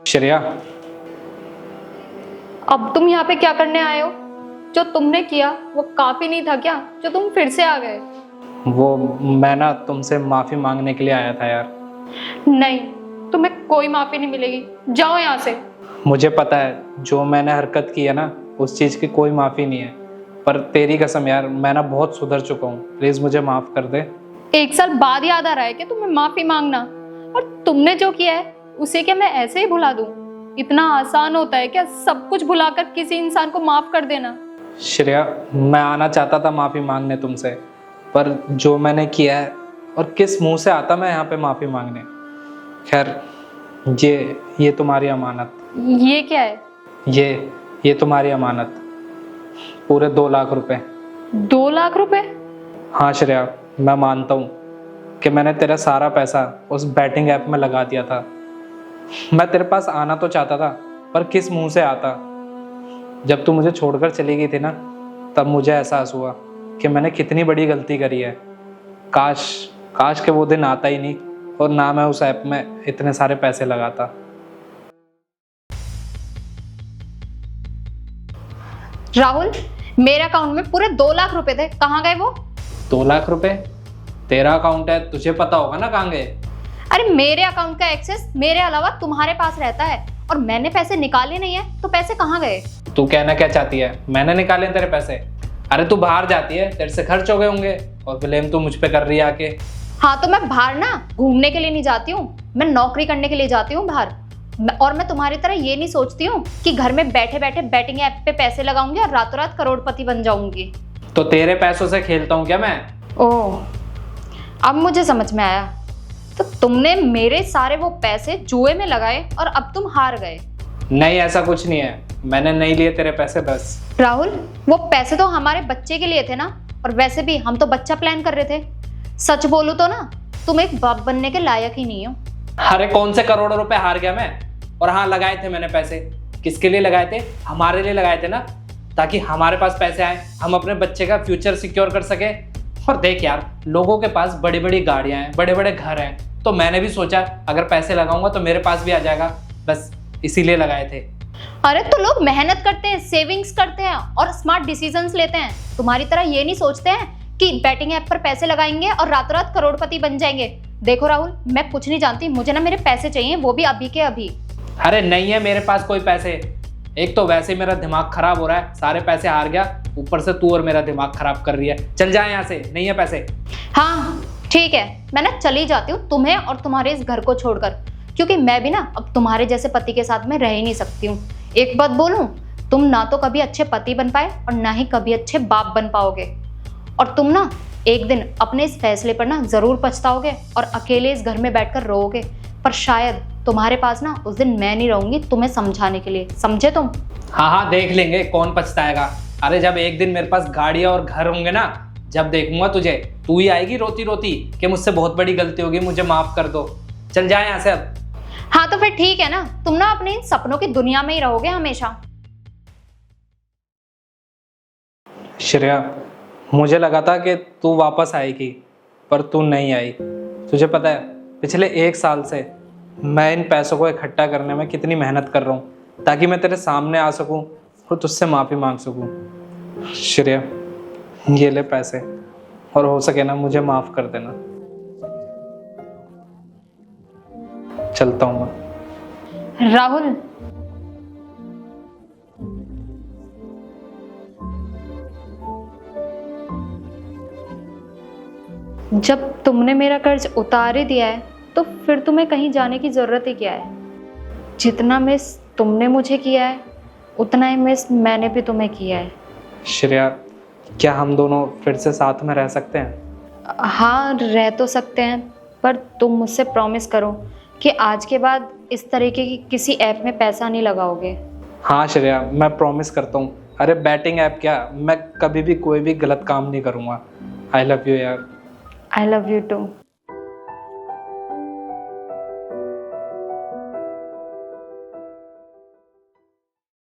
श्रेया, अब तुम यहाँ पे क्या करने आए हो? जो तुमने किया वो काफी नहीं था क्या, जो तुम फिर से आ गए? वो मैं ना तुमसे माफ़ी मांगने के लिए आया था यार। नहीं, तुम्हें कोई माफी नहीं मिलेगी, जाओ यहाँ से। मुझे पता है जो मैंने हरकत की है ना, उस चीज़ की कोई माफ़ी नहीं है, पर तेरी कसम यार मैं ना बहुत सुधर चुका हूँ। प्लीज़ मुझे माफ़ कर दे। 1 साल बाद याद आ रहा है कि तुम्हें माफी मांगना? और तुमने जो किया है उसे क्या मैं ऐसे ही भुला दूं? इतना आसान होता है क्या सब कुछ भुलाकर किसी इंसान को माफ कर देना? श्रेया, मैं आना चाहता था माफ़ी मांगने तुमसे, पर जो मैंने किया है और किस मुंह से आता मैं यहाँ पे माफ़ी मांगने। खैर, ये तुम्हारी अमानत। ये क्या है? ये तुम्हारी अमानत, पूरे 2 लाख रुपए। 2 लाख रुपए? हाँ श्रेया, मैं मानता हूँ कि मैंने तेरा सारा पैसा उस बैटिंग ऐप में लगा दिया था। मैं तेरे पास आना तो चाहता था, पर किस मुंह से आता। जब तू मुझे छोड़कर चली गई थी ना, तब मुझे एहसास हुआ कि मैंने कितनी बड़ी गलती करी है। काश के वो दिन आता ही नहीं और ना मैं उस ऐप में इतने सारे पैसे लगाता। राहुल, मेरे अकाउंट में पूरे 2 लाख रुपए थे, कहाँ गए वो? 2 लाख रुपए? तेरा अकाउंट है, तुझे पता होगा ना कहाँ गए। अरे मेरे अकाउंट का एक्सेस मेरे अलावा तुम्हारे पास रहता है, और मैंने पैसे निकाले नहीं है तो पैसे कहाँ गए? तू कहना क्या चाहती है, मैंने निकाले तेरे पैसे? अरे तू बाहर जाती है, तेरे से खर्च हो गए होंगे और ब्लेम तू मुझ पे कर रही है आके। हाँ तो मैं बाहर ना घूमने के लिए नहीं जाती हूँ, मैं नौकरी करने के लिए जाती हूँ बाहर। और मैं तुम्हारी तरह ये नहीं सोचती हूँ कि घर में बैठे बैठे बैटिंग ऐप पे पैसे लगाऊंगी और रातों रात करोड़पति बन जाऊंगी। तो तेरे पैसों से खेलता हूँ क्या मैं? ओह, अब मुझे समझ में आया। तो तुमने मेरे सारे वो पैसे जुए में लगाए और अब तुम हार गए। नहीं, ऐसा कुछ नहीं है, मैंने नहीं लिए तेरे पैसे बस। राहुल, वो पैसे तो हमारे बच्चे के लिए थे ना, और वैसे भी हम तो बच्चा प्लान कर रहे थे। सच बोलूं तो ना, तुम एक बाप बनने के लायक ही नहीं हो। अरे कौन से करोड़ों रुपए हार गया मैं? और हाँ, लगाए थे मैंने पैसे। किसके लिए लगाए थे? हमारे लिए लगाए थे ना, ताकि हमारे पास पैसे आए, हम अपने बच्चे का फ्यूचर सिक्योर कर सके। और देख यार, लोगों के पास बड़ी बड़ी गाड़ियां हैं, बड़े बड़े घर हैं, तो मैंने भी सोचा अगर पैसे लगाऊंगा तो मेरे पास भी आ जाएगा, बस इसीलिए लगाए थे। अरे तो लोग मेहनत करते हैं, सेविंग्स करते हैं और स्मार्ट डिसीजंस लेते हैं। तुम्हारी तरह ये नहीं सोचते हैं कि बैटिंग ऐप पर पैसे लगाएंगे और रातों रात करोड़पति बन जाएंगे। देखो राहुल, मैं कुछ नहीं जानती, मुझे ना मेरे पैसे चाहिए, वो भी अभी के अभी। अरे नहीं है मेरे पास कोई पैसे। एक तो वैसे ही मेरा दिमाग खराब हो रहा है, सारे पैसे हार गया, ऊपर से तू और मेरा दिमाग खराब कर रही है। चल जाए यहाँ से, नहीं है पैसे। हाँ ठीक है, मैं ना चली जाती हूँ तुम्हें और तुम्हारे इस घर को छोड़कर, क्योंकि मैं भी ना अब तुम्हारे जैसे पति के साथ में रह ही नहीं सकती हूँ। एक बात बोलूं, तुम ना तो कभी अच्छे पति बन पाए और ना ही कभी अच्छे बाप बन पाओगे। और तुम ना एक दिन अपने इस फैसले पर ना जरूर पछताओगे और अकेले इस घर में बैठकर रोओगे। पर शायद तुम्हारे पास ना उस दिन मैं नहीं रहूंगी तुम्हें समझाने के लिए, समझे तुम? हाँ हाँ, देख लेंगे कौन पछताएगा। अरे जब एक दिन मेरे पास गाड़ियाँ और घर होंगे ना, जब देखूंगा तुझे, तू ही आएगी रोती रोती कि मुझसे बहुत बड़ी गलती होगी, मुझे माफ कर दो। चल जाए यहाँ से अब। हाँ तो फिर ठीक है ना, तुम ना अपने इन सपनों की दुनिया में ही रहोगे हमेशा। श्रेया, मुझे लगा था कि तू वापस आएगी, पर तू नहीं आई। तुझे पता है पिछले 1 साल से मैं इन पैसों को इकट्ठा करने में कितनी मेहनत कर रहा हूँ, ताकि मैं तेरे सामने आ सकूँ और तुझसे माफ़ी मांग सकूँ। श्रेया, ये ले पैसे, और हो सके ना मुझे माफ़ कर देना। चलता हूँ मैं। राहुल, जब तुमने मेरा कर्ज उतार ही दिया है तो फिर तुम्हें कहीं जाने की जरूरत ही क्या है? जितना मिस तुमने मुझे किया है उतना ही मिस मैंने भी तुम्हें किया है। श्रेया, क्या हम दोनों फिर से साथ में रह सकते हैं? हाँ रह तो सकते हैं, पर तुम मुझसे प्रॉमिस करो कि आज के बाद इस तरीके की किसी ऐप में पैसा नहीं लगाओगे। हाँ श्रेया, मैं प्रॉमिस करता हूँ। अरे बैटिंग ऐप क्या, मैं कभी भी कोई भी गलत काम नहीं करूँगा। आई लव यू यार। I love you to.